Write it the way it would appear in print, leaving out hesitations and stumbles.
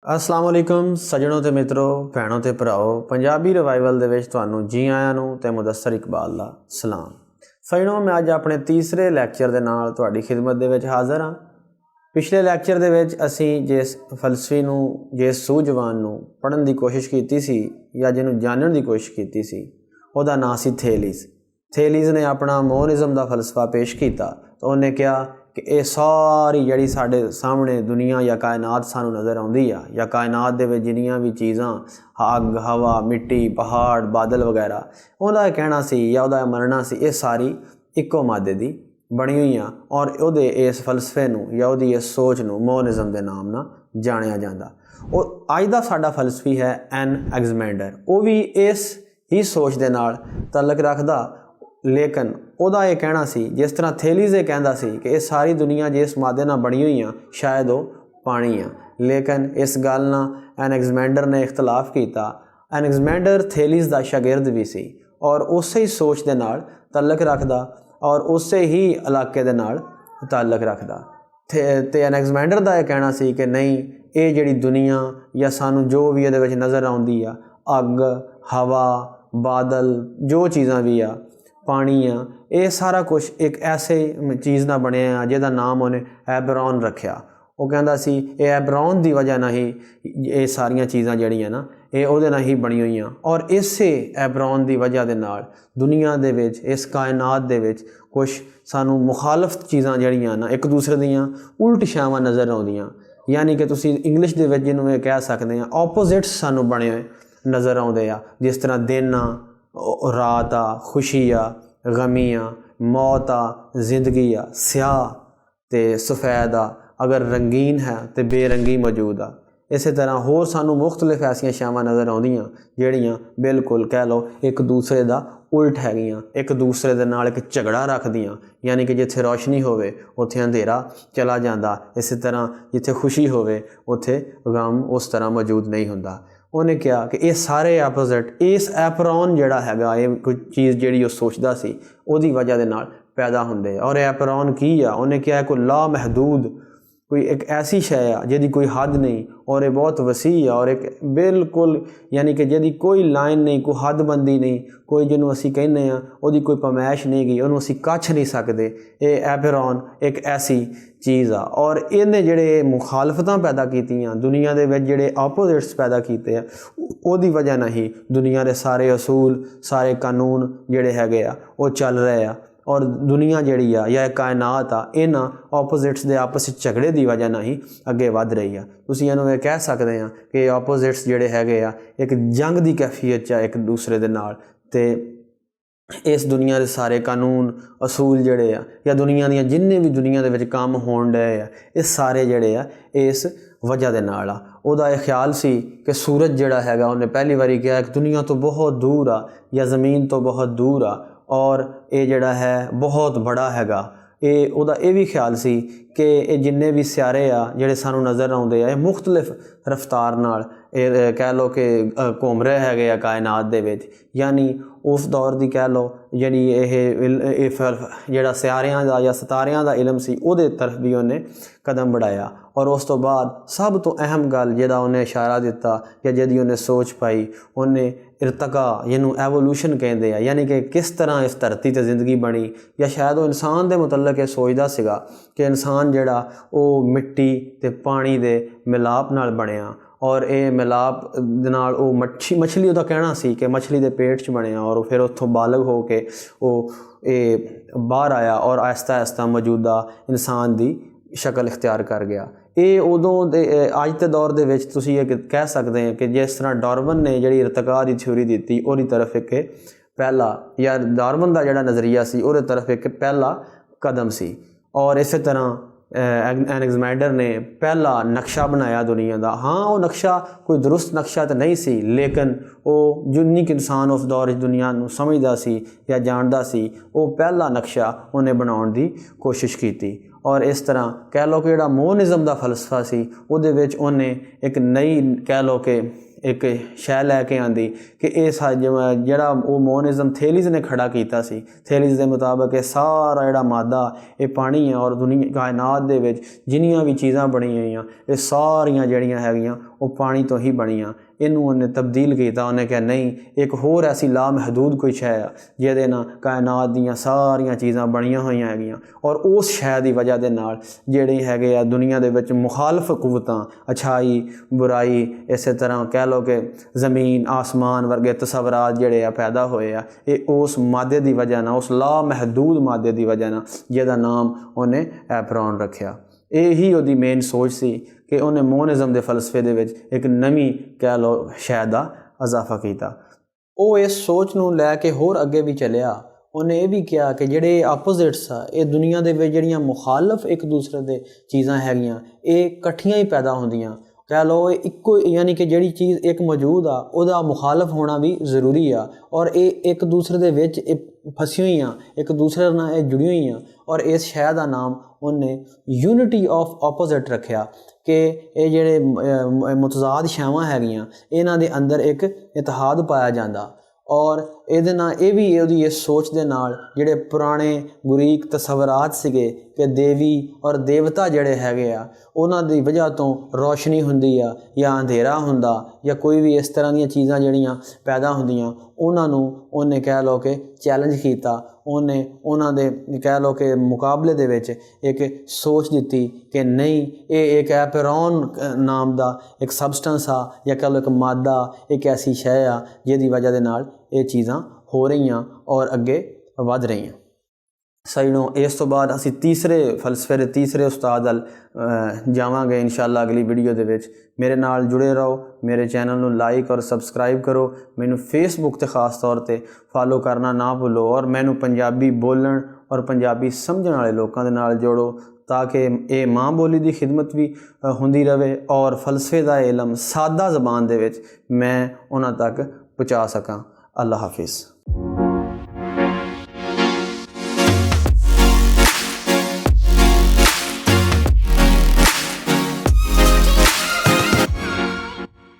अस्सलाम वालेकुम सज्जनों ते मित्रों भैनों ते भराओ पंजाबी रिवाइवल दे विच तुहानूं जी आयां नूं ते मुदस्सर इकबाल दा सलाम। सज्जनों मैं अज अपने तीसरे लैक्चर दे नाल तुहाडी खिदमत दे विच हाज़र हाँ। पिछले लैक्चर दे विच असीं जिस फलसफे नूं जिस सूझवान नूं पढ़न दी कोशिश कीती सी या जिहनूं जानण दी कोशिश कीती सी उहदा नाम सी थेलीज़। थेलीज़ ने अपना मोनिज़म दा फलसफा पेश कीता तो उन्हें कहा कि ये सारी जिहड़ी साडे सामने दुनिया या कायनात सानूं नज़र आउंदी आ या कायनात दे विच जिन्नियां भी चीज़ां अग हवा मिट्टी पहाड़ बादल वगैरह उहदा कहना सी या उहदा मनना सी ये सारी इक्को मादे दी बनी हुई और उहदे इस फलसफे नूं या उहदी इस सोच नूं मोनिज़म दे नाम नाल जाणिया जांदा। और अज दा साडा फलसफी है एनाक्सिमैंडर। वो भी इस ही सोच दे नाल तलक रखदा लेकिन उहदा ये कहना सी जिस तरह थेलीज़ ये कहंदा सी कि ये सारी दुनिया जिस मादे नाल बनी हुई शायद वो पानी आ, लेकिन इस गल नाल एनाक्सिमैंडर ने इख्तलाफ किया। एनाक्सिमैंडर थेलीज़ दा शागिर्द भी सी और उस ही सोच दे नाल तलक रखदा और उस ही इलाके दे नाल ताल्लुक रखदा। ते एनाक्सिमैंडर दा यह कहना सी कि नहीं ये जिहड़ी दुनिया या सानू जो भी इहदे विच नज़र आउंदी आ अग हवा बादल जो चीज़ां भी आ पानी आ ये सारा कुछ एक ऐसे चीज़ ना बनिया जिहदा नाम उन्हें एबरॉन रखिया। वो कहंदा सी ये एबरॉन दी वजह नाल ही ये सारियां चीज़ां जिहड़ियां ना ये उहदे नाल ही बनी हुई और इसे एबरॉन दी वजह दे नाल दुनिया दे विच इस कायनात दे विच कुछ सानू मुखालफ चीज़ां जिहड़ियां ना एक दूसरे दियां उल्ट छावां नज़र आउंदियां, यानी कि तुसीं इंग्लिश दे विच जिहनूं कह सकदे आ ऑपोजिट्स सानू बने हुए नज़र आउंदे आ। जिस तरह दिन आ रात आ खुशी आ गमी आ मौत आ जिंदगी आ स्याह ते सफ़ैद आ अगर रंगीन है तो बेरंगी मौजूद आ। इस तरह होर सानू मुख्तलिफ ऐसियां छावां नज़र आउंदियां जिहड़ियां बिल्कुल कह लो एक दूसरे दा उल्ट हैगियां एक दूसरे दे नाल एक झगड़ा रखदियां, यानी कि जिथे रोशनी होवे उत्थे अंधेरा चला जांदा, इस तरह जिथे खुशी होवे उत्थे गम उस तरह मौजूद नहीं हुंदा। उन्हें कहा कि ये सारे एपोजिट इस एपरॉन जिहड़ा हैगा ये कोई चीज़ जिहड़ी वो सोचदा सी उहदी वजह दे नाल पैदा हुंदे और एपरॉन की आ उन्हें कहा कोई ला महदूद कोई एक ऐसी शय आ जिहदी कोई हद नहीं और ये बहुत वसी है और एक बिल्कुल यानी कि जिहदी कोई लाइन नहीं कोई हदबंदी नहीं कोई जिन्हों असी कहने उहदी कोई पमैश नहीं गई उन्होंने असी कछ नहीं सकते। ये एपरॉन एक ऐसी चीज़ आ और इन्हें जिहड़े मुखालफतां पैदा कीतियां दुनिया दे विच जिहड़े ऑपोजिट्स पैदा कीते आ उहदी वजह नाल ही दुनिया दे सारे असूल सारे कानून जिहड़े हैगे आ वो चल रहे आ और दुनिया जिहड़ी आ या कायनात आ इन्हां ऑपोजिट्स दे आपस में झगड़े की वजह नाल ही अगे वध रही आ। तुसीं इहनूं ये कह सकते हैं कि ऑपोजिट्स जिहड़े हैगे आ एक जंग की कैफियत एक दूसरे दे नाल ते इस दुनिया के सारे कानून असूल जिहड़े आ या दुनिया दीयां जिन्ने भी दुनिया दे विच काम होण डए आ ये सारे जिहड़े आ इस वजह दे नाल आ। उहदा यह ख्याल सी कि सूरज जिहड़ा हैगा उन्हें पहली बारी कहा कि दुनिया तो बहुत दूर आ या ज़मीन तो बहुत दूर आ और ये जिहड़ा है बहुत बड़ा हैगा। ये उहदा ये भी ख्याल सी कि ये जिन्ने भी सियारे आ जिहड़े सानू नज़र आउंदे आ ये मुख्तलिफ रफ्तार नाल कह लो कि घूम रहे हैगे आ कायनात दे विच, यानी उस दौर दी कह लो जिहड़ी ये जिहड़ा सियारियां दा या सितारियां दा इलम सी उहदे तरफ भी उन्हें कदम बढ़ाया। और उस तो बाद सब तो अहम गल जिहदा उन्हें इशारा दिता या जिहदी उन्हें सोच पाई उन्हें इरतका जिन्हों एवोल्यूशन कहते हैं, यानी कि किस तरह इस धरती ते ज़िंदगी बनी या शायद वो इंसान के मुतलक ये सोचता सीगा कि इंसान जिहड़ा वो मिट्टी ते पानी दे मिलाप नाल बनिया और ये मिलाप नाल वो मछली उहदा कहना सी कि मछली दे पेट च बनिया और फिर उत्थों बालग हो के वो बाहर आया और आहिस्ता आहिस्ता मौजूदा इंसान की शक्ल इख्तियार कर गया। ये उदों दे अज के दौर दे विच तुसीं ये कह सकते हैं कि जिस तरह डार्विन ने जिहड़ी इरतका की थ्योरी दी उहदी तरफ एक पहला या डार्विन का जिहड़ा नज़रिया सी उहदे तरफ एक पहला कदम सी। और इस तरह एनाक्सिमैंडर ने पहला नक्शा बनाया दुनिया का। हाँ वो नक्शा कोई दुरुस्त नक्शा तो नहीं सी लेकिन वो जिन्नी कि इंसान उस दौर दुनिया नूं समझदा सी या जानदा सी वो पहला नक्शा उन्हें बनाउण दी कोशिश की। और इस तरह कह लो कि जिहड़ा मोनिज़म का फलसफा सी उहदे विच उन्हें एक नई कह लो कि एक शै लैके आंदी कि ये जिहड़ा वो मोनिज़म थेलीज़ ने खड़ा किया सी, थेलीज़ के मुताबिक ये सारा जिहड़ा मादा ये पानी है और दुनिया कायनात दे विच जिन्नियां भी चीज़ां बनी हुई ये सारियां जिहड़ियां हैगियां वो पानी तो ही बनियां। इनू उन्हें तब्दील किया, उन्हें कहा नहीं एक होर ऐसी लामहदूद कोई शै आ जिहदे नाल कायनात दियां सारियां चीज़ां बनियां होईयां हैगियां और उस शै दी वजह दे नाल जिहड़े हैगे आ दुनिया दे विच मुखालफ कुवतां अच्छाई बुराई इस तरह कह लो कि ज़मीन आसमान वर्गे तसवरात जिहड़े आ पैदा होए आ ये उस मादे दी वजह नाल, उस लामहदूद मादे दी वजह नाल जिहदा नाम उन्हें एप्रॉन रखिया। यही उहदी मेन सोच सी कि उन्हें मोनिज़म के फलसफे दे विच एक नवी कह लो शै दा इजाफा किया। वो इस सोच नूं लैके होर अगे भी चलिया। उन्हें यह भी कहा कि जिहड़े आपोजिट्स आ ये दुनिया दे विच जिहड़ियां मुखालफ एक दूसरे दे चीज़ां हैगियां ये कट्ठियां ही पैदा होंदियां। कह लो इक्को यानी कि जिहड़ी चीज़ एक मौजूद आ उहदा मुखालफ होना भी ज़रूरी आ और ये एक दूसरे दे विच फसी हुई एक दूसरे नाल जुड़ी हुई और इस शै दा नाम उन्हें यूनिटी ऑफ ऑपोजिट रखिया कि ये जिहड़े मुतजाद शैवां हैगियां इन्हां दे अंदर एक इतिहाद पाया जांदा और ਇਹਦੇ ਨਾਲ ਇਹ ਵੀ ਉਹਦੀ ਇਸ ਸੋਚ ਦੇ ਨਾਲ ਜਿਹੜੇ ਪੁਰਾਣੇ ਗੁਰੀਕ ਤਸਵਰਾਤ ਸੀਗੇ ਕਿ ਦੇਵੀ ਔਰ ਦੇਵਤਾ ਜਿਹੜੇ ਹੈਗੇ ਆ ਉਹਨਾਂ ਦੀ ਵਜ੍ਹਾ ਤੋਂ ਰੋਸ਼ਨੀ ਹੁੰਦੀ ਆ ਜਾਂ ਅੰਧੇਰਾ ਹੁੰਦਾ ਜਾਂ ਕੋਈ ਵੀ ਇਸ ਤਰ੍ਹਾਂ ਦੀਆਂ ਚੀਜ਼ਾਂ ਜਿਹੜੀਆਂ ਪੈਦਾ ਹੁੰਦੀਆਂ ਉਹਨਾਂ ਨੂੰ ਉਹਨੇ ਕਹਿ ਲਓ ਕਿ ਚੈਲੰਜ ਕੀਤਾ। ਉਹਨੇ ਉਹਨਾਂ ਦੇ ਕਹਿ ਲਓ ਕਿ ਮੁਕਾਬਲੇ ਦੇ ਵਿੱਚ ਇੱਕ ਸੋਚ ਦਿੱਤੀ ਕਿ ਨਹੀਂ ਇਹ ਇੱਕ ਐਪਰੋਨ ਨਾਮ ਦਾ ਇੱਕ ਸਬਸਟੈਂਸ ਆ ਜਾਂ ਕਹਿ ਲਓ ਇੱਕ ਮਾਦਾ ਇੱਕ ਐਸੀ ਸ਼ੈ ਆ ਜਿਹਦੀ ਵਜ੍ਹਾ ਦੇ ਨਾਲ ਇਹ ਚੀਜ਼ਾਂ हो रही और अगे वध रही। सजनों इस तो बाद असी तीसरे फलसफे दे तीसरे उस्ताद अल जावांगे इंशाअल्लाह अगली वीडियो दे विच। मेरे नाल जुड़े रहो, मेरे चैनल नूं लाइक और सबसक्राइब करो, मैनू फेसबुक ते खास तौर ते फॉलो करना ना भूलो और मैनू पंजाबी बोलण और पंजाबी समझण वाले लोगों दे नाल जोड़ो ताकि ये माँ बोली की खिदमत भी होंदी रहे और फलसफे का इलम सादा ज़बान दे विच मैं उन्हां तक पहुँचा सकां। अल्लाह हाफिज़।